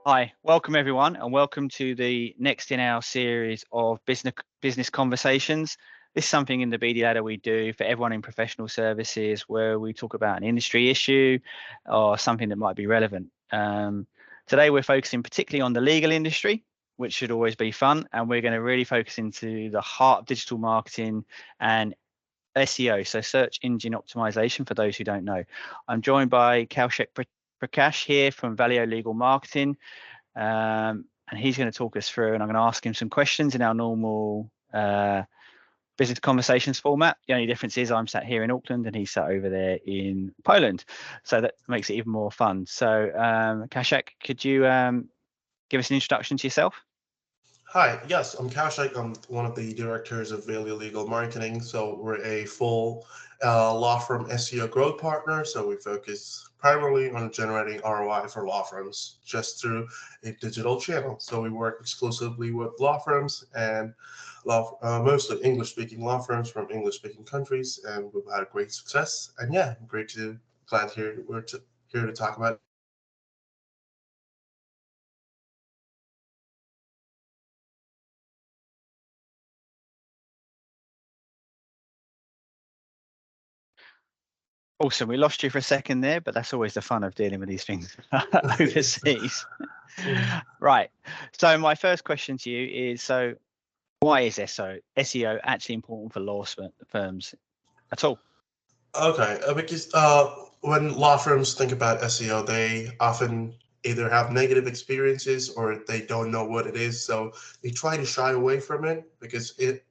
Hi, welcome everyone, and welcome to the next in our series of business conversations. This is something in the BD Ladder we do for everyone in professional services, where we talk about an industry issue or something that might be relevant. Today we're focusing particularly on the legal industry, which should always be fun, and we're going to really focus into the heart of digital marketing and SEO, so search engine optimization for those who don't know. I'm joined by Kaushik Prakash here from Valio Legal Marketing. And he's going to talk us through, and I'm going to ask him some questions in our normal business conversations format. The only difference is I'm sat here in Auckland and he's sat over there in Poland, so that makes it even more fun. So Kashek, could you give us an introduction to yourself? Hi, yes, I'm Kaushik. I'm one of the directors of Value Legal Marketing. So we're a full law firm SEO growth partner. So we focus primarily on generating ROI for law firms just through a digital channel. So we work exclusively with law firms and mostly English-speaking law firms from English-speaking countries, and we've had great success. And yeah, glad here here to talk about. Awesome. We lost you for a second there, but that's always the fun of dealing with these things overseas. Right. So my first question to you is, so why is SEO actually important for law firms at all? Okay, because when law firms think about SEO, they often either have negative experiences or they don't know what it is, so they try to shy away from it because it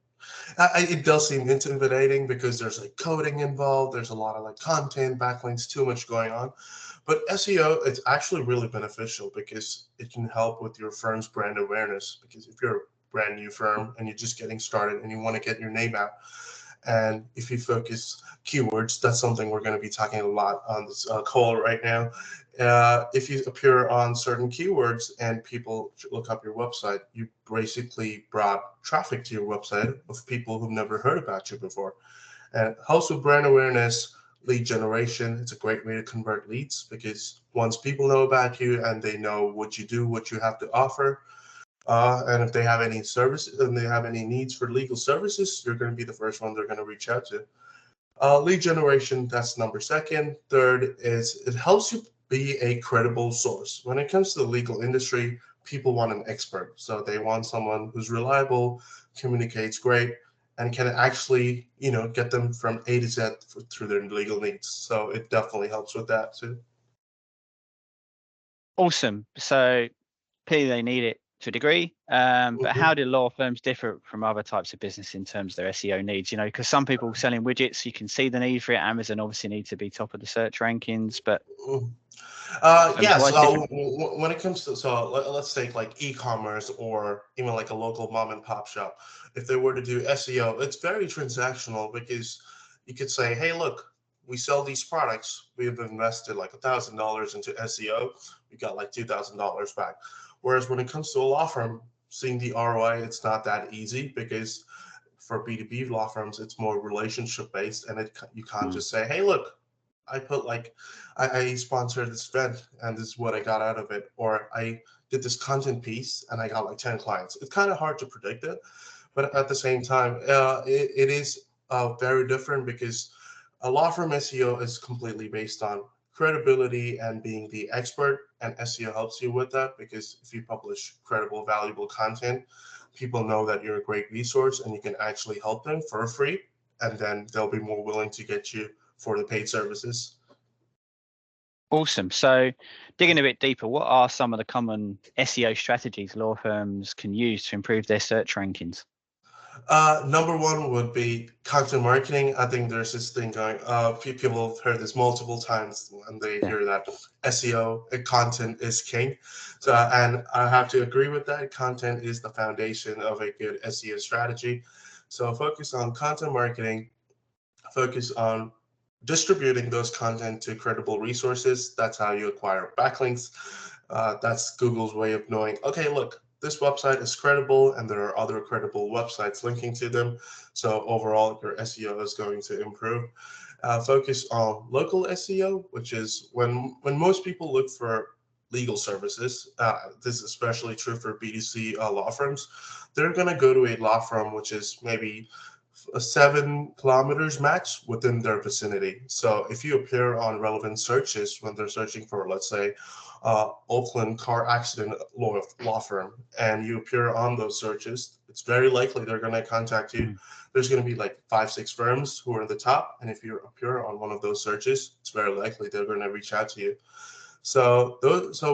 does seem intimidating because there's like coding involved, there's a lot of like content, backlinks, too much going on. But SEO, it's actually really beneficial because it can help with your firm's brand awareness. Because if you're a brand new firm and you're just getting started and you want to get your name out, and if you focus keywords, that's something we're going to be talking a lot on this call right now. If you appear on certain keywords and people look up your website, you basically brought traffic to your website of people who've never heard about you before. And helps with brand awareness, lead generation. It's a great way to convert leads because once people know about you and they know what you do, what you have to offer, and if they have any services and they have any needs for legal services, you're going to be the first one they're going to reach out to. Lead generation, that's number second. Third is it helps you be a credible source. When it comes to the legal industry, people want an expert. So they want someone who's reliable, communicates great, and can actually, get them from A to Z through their legal needs. So it definitely helps with that too. Awesome. So clearly they need it to a degree, but how do law firms differ from other types of business in terms of their SEO needs? Because some people selling widgets, you can see the need for it. Amazon obviously need to be top of the search rankings, but Mhm. firms, why Yes. is it different? When it comes to let's take like e-commerce or even like a local mom and pop shop. If they were to do SEO, it's very transactional because you could say, "Hey, look, we sell these products. We have invested like $1,000 into SEO. We got like $2,000 back." Whereas when it comes to a law firm, seeing the ROI, it's not that easy because for B2B law firms, it's more relationship based, and you can't Mm. just say, "Hey, look, I put like I sponsored this event and this is what I got out of it," or I did this content piece and I got like 10 clients. It's kind of hard to predict it, but at the same time, it is very different because a law firm SEO is completely based on credibility and being the expert, and SEO helps you with that because if you publish credible, valuable content, people know that you're a great resource and you can actually help them for free, and then they'll be more willing to get you for the paid services. Awesome. So digging a bit deeper, what are some of the common SEO strategies law firms can use to improve their search rankings? Number one would be content marketing. I think there's this thing going. People have heard this multiple times when they Yeah. hear that SEO content is king. So, and I have to agree with that. Content is the foundation of a good SEO strategy. So, focus on content marketing. Focus on distributing those content to credible resources. That's how you acquire backlinks. That's Google's way of knowing, okay, look, this website is credible and there are other credible websites linking to them. So overall, your SEO is going to improve. Focus on local SEO, which is when most people look for legal services, this is especially true for BDC law firms, they're going to go to a law firm which is maybe 7 kilometers max within their vicinity. So if you appear on relevant searches when they're searching for, let's say, Oakland car accident law firm, and you appear on those searches, it's very likely they're going to contact you. There's going to be like 5, 6 firms who are in the top, and if you appear on one of those searches, it's very likely they're going to reach out to you. So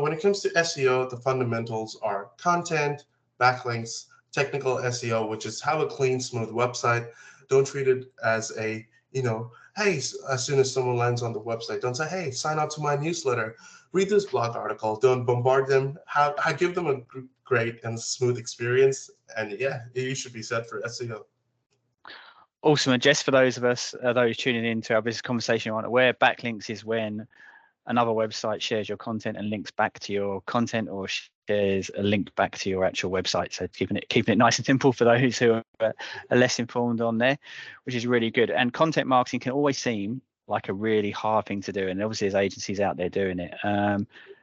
when it comes to SEO, the fundamentals are content, backlinks, technical SEO, which is have a clean, smooth website. Don't treat it as a, hey, as soon as someone lands on the website, don't say, hey, sign up to my newsletter, read this blog article. Don't bombard them. Give them a great and smooth experience. And yeah, you should be set for SEO. Awesome. And just for those of us, those tuning into our business conversation who aren't aware, backlinks is when another website shares your content and links back to your content, or shares a link back to your actual website. So keeping it nice and simple for those who are less informed on there, which is really good. And content marketing can always seem like a really hard thing to do, and obviously there's agencies out there doing it.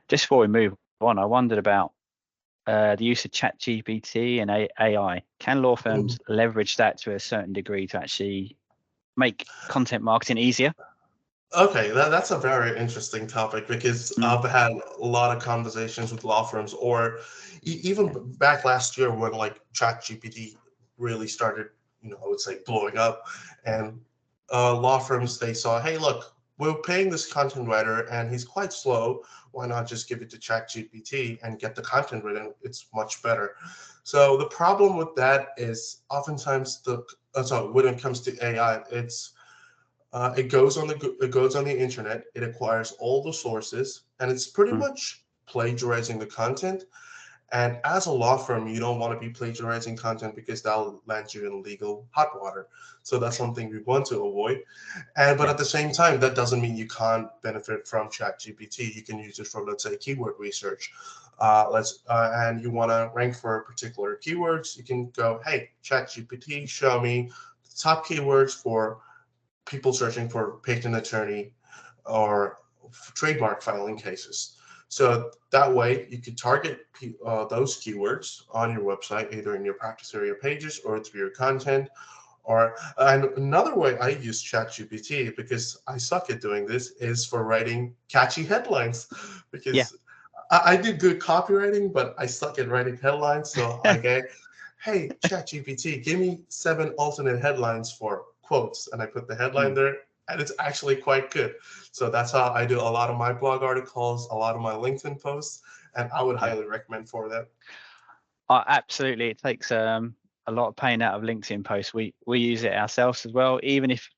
Just before we move on, I wondered about the use of ChatGPT and AI. Can law firms leverage that to a certain degree to actually make content marketing easier? Okay, that's a very interesting topic, because I've had a lot of conversations with law firms, or even back last year when like ChatGPT really started, I would say blowing up, and law firms, they saw, hey, look, we're paying this content writer and he's quite slow. Why not just give it to ChatGPT and get the content written? It's much better. So the problem with that is oftentimes when it comes to AI, it goes on the internet. It acquires all the sources, and it's pretty much plagiarizing the content. And as a law firm, you don't want to be plagiarizing content, because that'll land you in legal hot water. So that's something we want to avoid. But at the same time, that doesn't mean you can't benefit from ChatGPT. You can use it for, let's say, keyword research. And you want to rank for particular keywords, you can go, hey, ChatGPT, show me the top keywords for people searching for patent attorney or trademark filing cases. So that way you could target those keywords on your website, either in your practice area pages or through your content. And another way I use ChatGPT, because I suck at doing this, is for writing catchy headlines. Because I do good copywriting, but I suck at writing headlines. So I get, hey, ChatGPT, give me 7 alternate headlines for quotes, and I put the headline there, and it's actually quite good. So that's how I do a lot of my blog articles, a lot of my LinkedIn posts, and I would highly recommend for that. Absolutely, it takes a lot of pain out of LinkedIn posts. We use it ourselves as well. Even if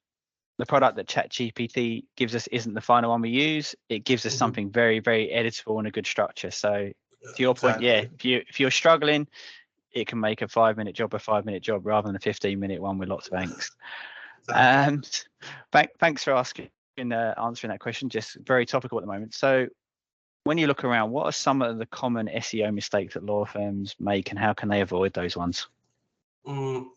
the product that ChatGPT gives us isn't the final one we use, it gives us something very, very editable and a good structure. So to your point, if you're struggling, it can make a 5-minute job a 5-minute job rather than a 15-minute one with lots of angst. Thanks for answering that question. Just very topical at the moment. So when you look around, what are some of the common SEO mistakes that law firms make, and how can they avoid those ones?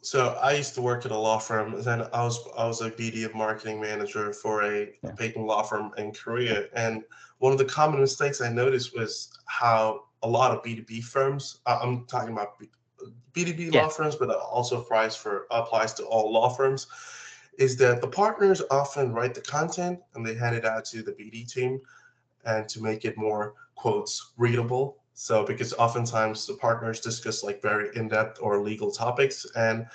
So I used to work at a law firm, and then I was a BD of marketing manager for a patent law firm in Korea. And one of the common mistakes I noticed was how a lot of B2B firms, I'm talking about B2B law firms, but also applies to all law firms, is that the partners often write the content and they hand it out to the BD team, and to make it more, quotes, readable. So because oftentimes the partners discuss like very in-depth or legal topics, and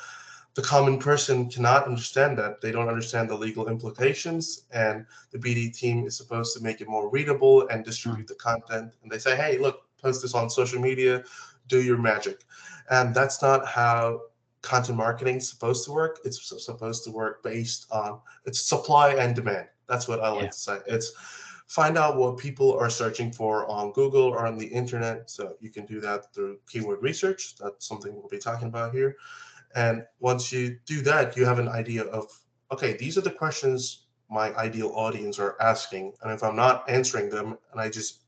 the common person cannot understand that. They don't understand the legal implications, and the BD team is supposed to make it more readable and distribute the content. And they say, hey, look, post this on social media, do your magic. And that's not how content marketing is supposed to work. It's supposed to work based on it's supply and demand. That's what I like to say. It's find out what people are searching for on Google or on the internet. So you can do that through keyword research. That's something we'll be talking about here. And once you do that, you have an idea of, okay, these are the questions my ideal audience are asking. And if I'm not answering them and I just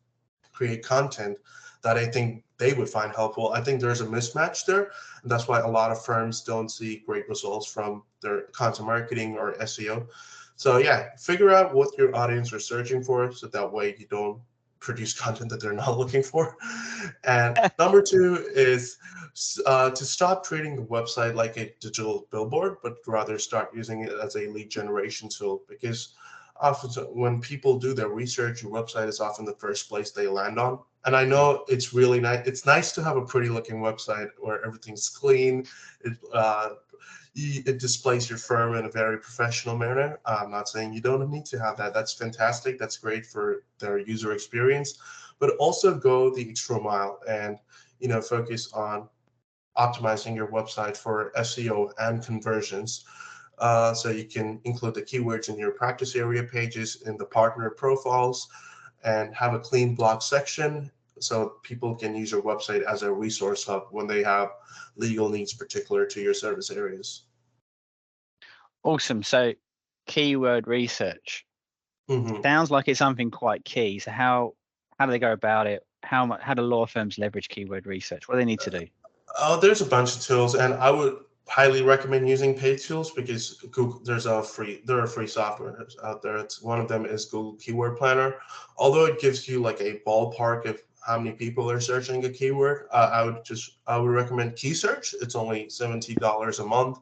create content that I think they would find helpful, I think there's a mismatch there. And that's why a lot of firms don't see great results from their content marketing or SEO. So yeah, figure out what your audience are searching for, so that way you don't produce content that they're not looking for. And number two is to stop treating the website like a digital billboard, but rather start using it as a lead generation tool. Because often when people do their research, your website is often the first place they land on. And I know it's really nice. It's nice to have a pretty looking website where everything's clean. It displays your firm in a very professional manner. I'm not saying you don't need to have that. That's fantastic. That's great for their user experience, but also go the extra mile and focus on optimizing your website for SEO and conversions. So you can include the keywords in your practice area pages, in the partner profiles, and have a clean blog section so people can use your website as a resource hub when they have legal needs particular to your service areas. Awesome. So keyword research sounds like it's something quite key. So how do they go about it? How do law firms leverage keyword research? What do they need to do? There's a bunch of tools, and I would highly recommend using paid tools because Google, there are free software out there. One of them is Google Keyword Planner. Although it gives you like a ballpark of how many people are searching a keyword, I would recommend Key Search. It's only $70 a month,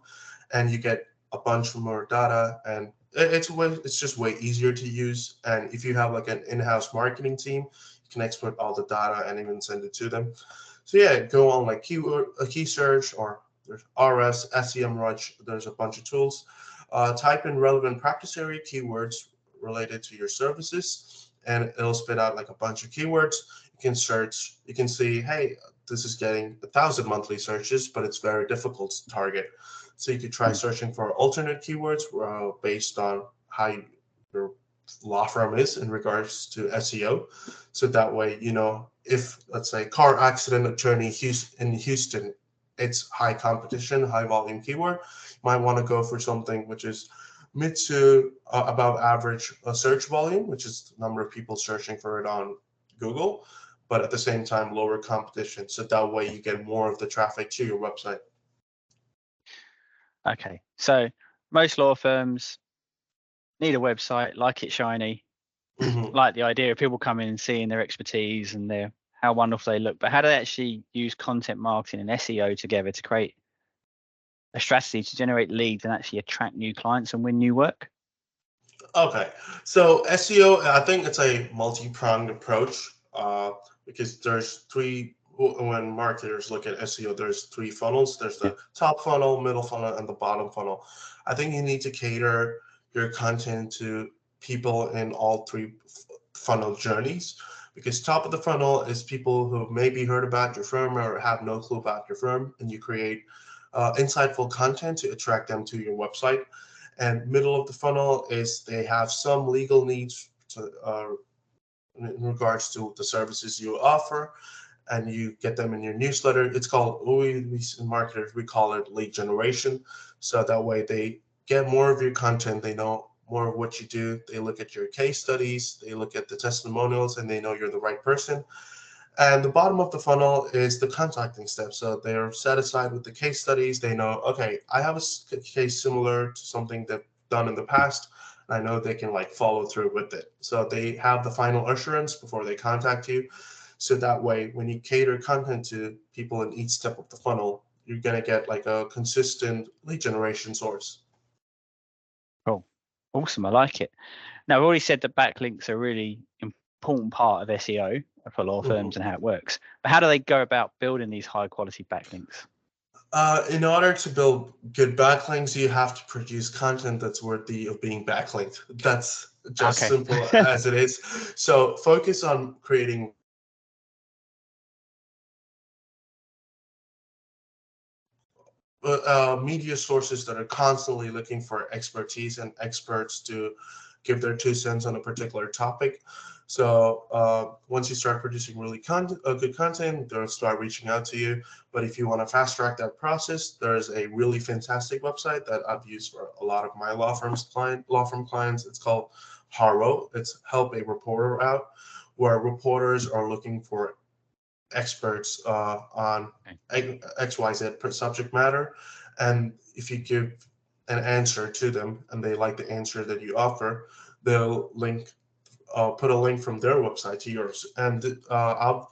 and you get a bunch more data, and it's just way easier to use. And if you have like an in-house marketing team, you can export all the data and even send it to them. So yeah, go on like Key Search, or there's RS, SEMrush. There's a bunch of tools. Type in relevant practice area keywords related to your services, and it'll spit out like a bunch of keywords. You can search. You can see, hey, this is getting 1,000 monthly searches, but it's very difficult to target. So you could try searching for alternate keywords based on how your law firm is in regards to SEO. So that way, if let's say car accident attorney in Houston, it's high competition, high volume keyword, you might want to go for something which is mid to above average search volume, which is the number of people searching for it on Google, but at the same time lower competition. So that way you get more of the traffic to your website. Okay, so most law firms need a website, like it's shiny, like the idea of people coming and seeing their expertise and how wonderful they look. But how do they actually use content marketing and SEO together to create a strategy to generate leads and actually attract new clients and win new work? Okay, so SEO, I think it's a multi-pronged approach because there's three. When marketers look at SEO, there's three funnels. There's the top funnel, middle funnel, and the bottom funnel. I think you need to cater your content to people in all three funnel journeys, because top of the funnel is people who maybe heard about your firm or have no clue about your firm, and you create insightful content to attract them to your website. And middle of the funnel is they have some legal needs in regards to the services you offer, and you get them in your newsletter. It's called, we marketers, we call it lead generation. So that way they get more of your content, they know more of what you do, they look at your case studies, they look at the testimonials, and they know you're the right person. And the bottom of the funnel is the contacting step. So they're satisfied with the case studies. They know, okay, I have a case similar to something they've done in the past. And I know they can like follow through with it. So they have the final assurance before they contact you. So that way, when you cater content to people in each step of the funnel, you're going to get like a consistent lead generation source. Cool. Awesome. I like it. Now, I've already said that backlinks are a really important part of SEO for law firms and how it works. But how do they go about building these high quality backlinks? In order to build good backlinks, you have to produce content that's worthy of being backlinked. That's just simple as it is. So focus on creating media sources that are constantly looking for expertise and experts to give their 2 cents on a particular topic. So once you start producing really good content, they'll start reaching out to you. But if you want to fast track that process, there's a really fantastic website that I've used for a lot of my law firm clients. It's called Haro. It's Help a Reporter Out, where reporters are looking for experts on XYZ subject matter. And if you give an answer to them and they like the answer that you offer, they'll link put a link from their website to yours. And I've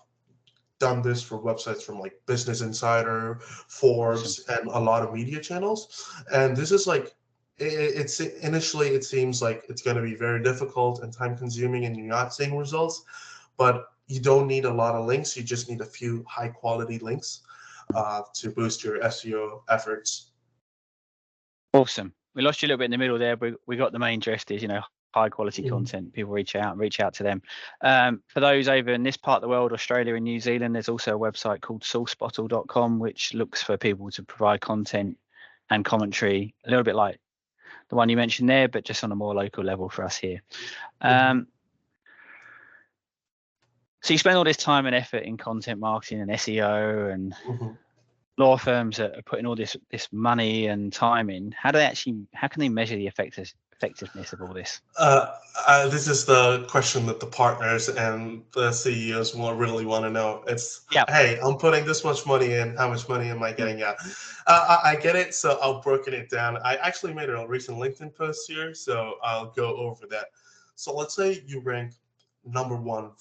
done this for websites from like Business Insider, Awesome. Forbes, and a lot of media channels. And this is like, it's initially it seems like it's going to be very difficult and time consuming, and you're not seeing results. But you don't need a lot of links. You just need a few high quality links to boost your SEO efforts. Awesome. We lost you a little bit in the middle there, but we got the main gist is, high quality Mhm. content. People reach out to them. For those over in this part of the world, Australia and New Zealand, there's also a website called sourcebottle.com, which looks for people to provide content and commentary, a little bit like the one you mentioned there, but just on a more local level for us here. Mhm. So you spend all this time and effort in content marketing and SEO, and Mhm. law firms are putting all this money and time in. How can they measure the effectiveness of all this? This is the question that the partners and the CEOs really want to know. It's, Yeah. hey, I'm putting this much money in. How much money am I Mm. getting out? I get it. So I'll broken it down. I actually made a recent LinkedIn post here, so I'll go over that. So let's say you rank number one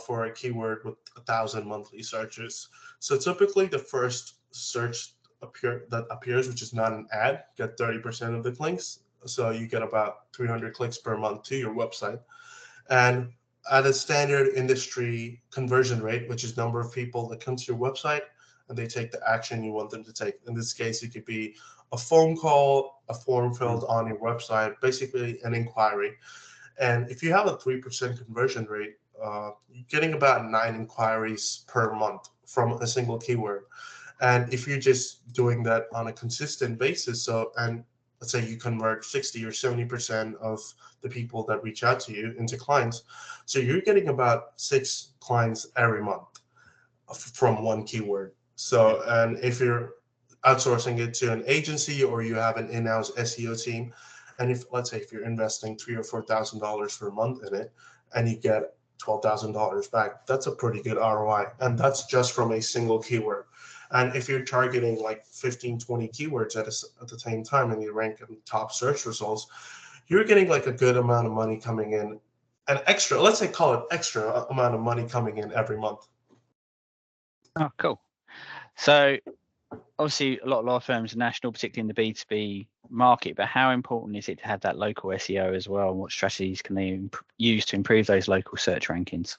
for a keyword with 1,000 monthly searches. So typically the first search that appears, which is not an ad, get 30% of the links. So you get about 300 clicks per month to your website. And at a standard industry conversion rate, which is number of people that come to your website and they take the action you want them to take. In this case, it could be a phone call, a form filled on your website, basically an inquiry. And if you have a 3% conversion rate, you're getting about 9 inquiries per month from a single keyword. And if you're just doing that on a consistent basis, and let's say you convert 60 or 70% of the people that reach out to you into clients, so you're getting about 6 clients every month from one keyword. Yeah. So, and if you're outsourcing it to an agency or you have an in-house SEO team, and if let's say if you're investing $3,000 or $4,000 per month in it, and you get $12,000 back, that's a pretty good ROI, and that's just from a single keyword. And if you're targeting like 15, 20 keywords at the same time and you rank in top search results, you're getting like a good amount of money coming in, an extra, let's say call it extra amount of money coming in every month. Oh, cool. So obviously a lot of law firms are national, particularly in the B2B market, but how important is it to have that local SEO as well? And what strategies can they use to improve those local search rankings?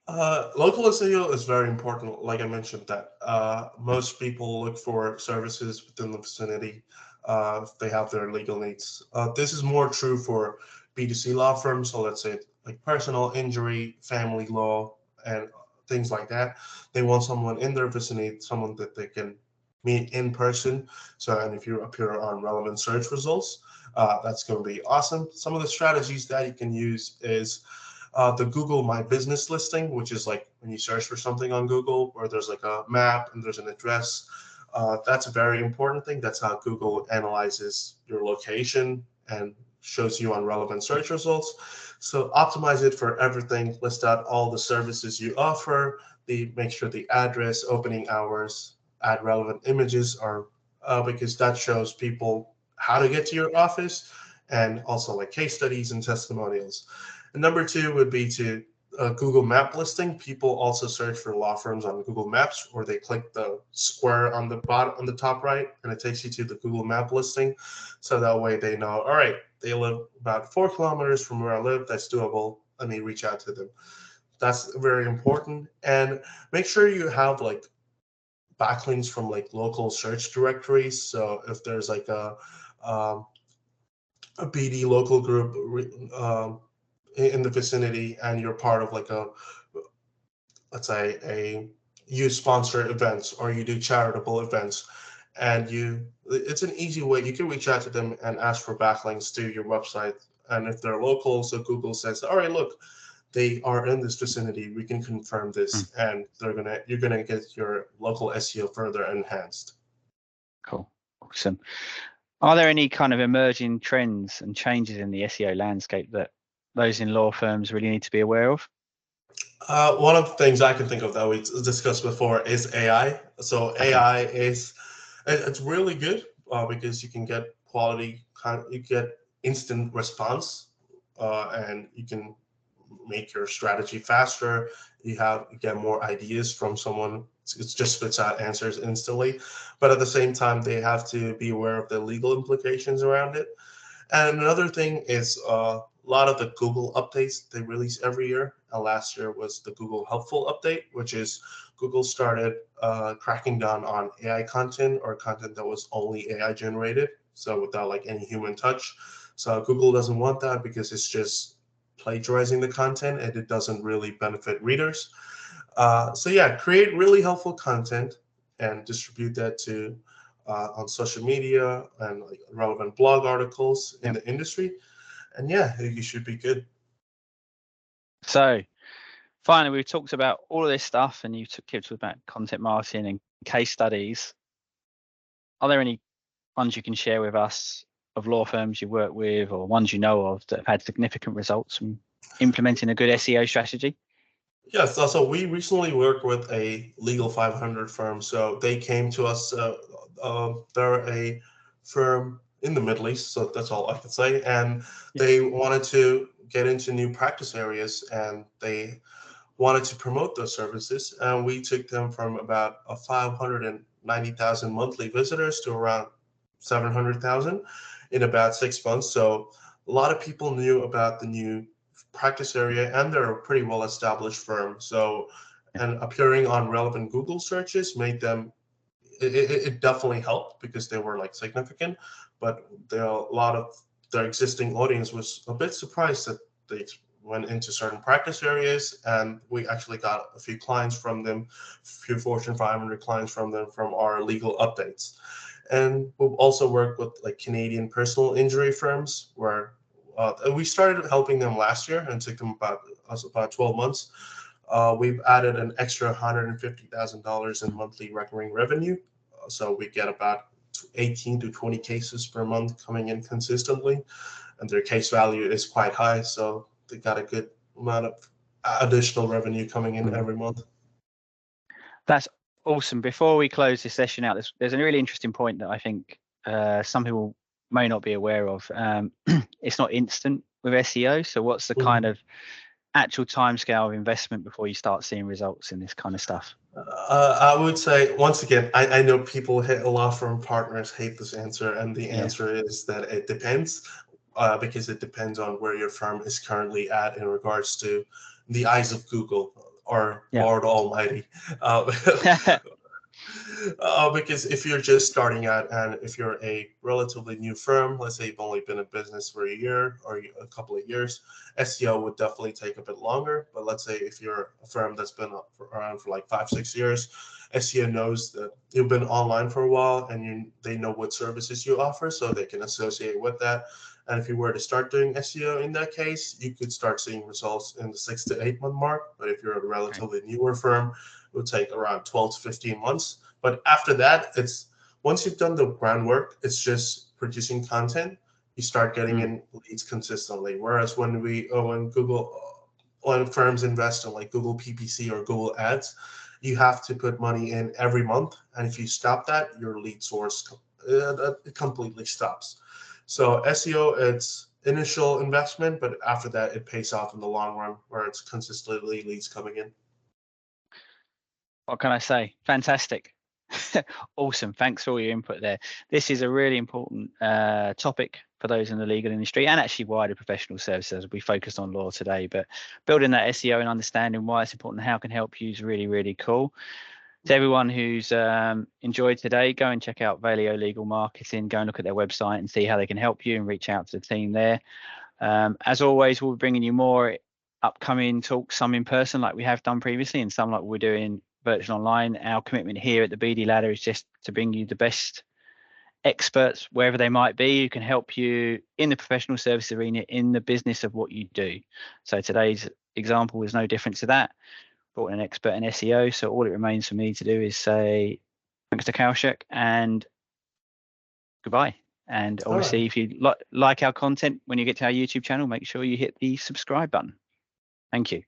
Local SEO is very important. Like I mentioned, that most people look for services within the vicinity if they have their legal needs. This is more true for B2C law firms. So let's say like personal injury, family law, and things like that. They want someone in their vicinity, someone that they can meet in person. So, and if you appear on relevant search results, that's going to be awesome. Some of the strategies that you can use is the Google My Business listing, which is like when you search for something on Google, where there's like a map and there's an address. That's a very important thing. That's how Google analyzes your location and shows you on relevant search results. So optimize it for everything. List out all the services you offer. Make sure the address, opening hours, add relevant images are because that shows people how to get to your office, and also like case studies and testimonials. And number two would be to Google Map listing. People also search for law firms on Google Maps, or they click the square on the bottom, on the top right, and it takes you to the Google Map listing. So that way they know, all right, they live about 4 kilometers from where I live. That's doable. Let me reach out to them. That's very important. And make sure you have like backlinks from like local search directories. So if there's like um, a BD local group in the vicinity, and you're part of like a, let's say a, you sponsor events or you do charitable events, and it's an easy way you can reach out to them and ask for backlinks to your website. And if they're local, so Google says, all right, look, they are in this vicinity, we can confirm Mm, this, and you're gonna get your local SEO further enhanced. cool. Awesome. Are there any kind of emerging trends and changes in the SEO landscape that those in law firms really need to be aware of? One of the things I can think of that we discussed before is AI. So Okay. AI it's really good because you can get quality, you get instant response, and you can make your strategy faster. You get more ideas from someone. It just spits out answers instantly. But at the same time, they have to be aware of the legal implications around it. And another thing is a lot of the Google updates they release every year. And last year was the Google Helpful update, which is Google started cracking down on AI content or content that was only AI generated, so without like any human touch. So Google doesn't want that because it's just plagiarizing the content and it doesn't really benefit readers. So yeah, create really helpful content and distribute that to on social media and like relevant blog articles in Yep. the industry. And yeah, you should be good. So finally, we've talked about all of this stuff, and you talked about content marketing and case studies. Are there any ones you can share with us of law firms you work with, or ones you know of that have had significant results from implementing a good SEO strategy? Yes, also we recently worked with a legal 500 firm. So they came to us. They're a firm in the Middle East, so that's all I can say. And Yeah. they wanted to get into new practice areas, and they wanted to promote those services. And we took them from about 590,000 monthly visitors to around 700,000 in about 6 months. So a lot of people knew about the new practice area, and they're a pretty well established firm. So, and appearing on relevant Google searches made them, it definitely helped because they were like significant, but a lot of their existing audience was a bit surprised that they went into certain practice areas, and we actually got a few clients from them, a few Fortune 500 clients from them from our legal updates. And we've also worked with like Canadian personal injury firms where we started helping them last year and took them about 12 months. We've added an extra $150,000 in monthly recurring revenue. So we get about 18 to 20 cases per month coming in consistently, and their case value is quite high. So they got a good amount of additional revenue coming in every month. That's awesome. Before we close this session out, there's a really interesting point that I think some people may not be aware of. It's not instant with SEO. So what's the kind of actual timescale of investment before you start seeing results in this kind of stuff? I would say, once again, I know people, a law firm partners hate this answer, and the answer is that it depends, because it depends on where your firm is currently at in regards to the eyes of Google or Lord Almighty. Because if you're just starting out and if you're a relatively new firm, let's say you've only been in business for a year or a couple of years, SEO would definitely take a bit longer. But let's say if you're a firm that's been around for like 5-6 years, SEO knows that you've been online for a while, and they know what services you offer, so they can associate with that. And if you were to start doing SEO in that case, you could start seeing results in the 6 to 8 month mark. But if you're a relatively newer firm, it would take around 12 to 15 months. But after that, it's once you've done the groundwork, it's just producing content. You start getting in leads consistently. Whereas when when firms invest in like Google PPC or Google Ads, you have to put money in every month, and if you stop that, your lead source it completely stops. So SEO, it's initial investment, but after that, it pays off in the long run, where it's consistently leads coming in. What can I say? Fantastic. Awesome. Thanks for all your input there. This is a really important topic for those in the legal industry and actually wider professional services. We focused on law today, but building that SEO and understanding why it's important and how it can help you is really, really cool. To everyone who's enjoyed today, go and check out Valeo Legal Marketing. Go and look at their website and see how they can help you and reach out to the team there. As always, we'll be bringing you more upcoming talks, some in person like we have done previously and some like we're doing virtual online. Our commitment here at the BD Ladder is just to bring you the best experts wherever they might be who can help you in the professional service arena, in the business of what you do. So today's example is no different to that. Brought in an expert in SEO, so all it remains for me to do is say thanks to Kaushik and goodbye. And obviously, if you like our content, when you get to our YouTube channel, make sure you hit the subscribe button. Thank you.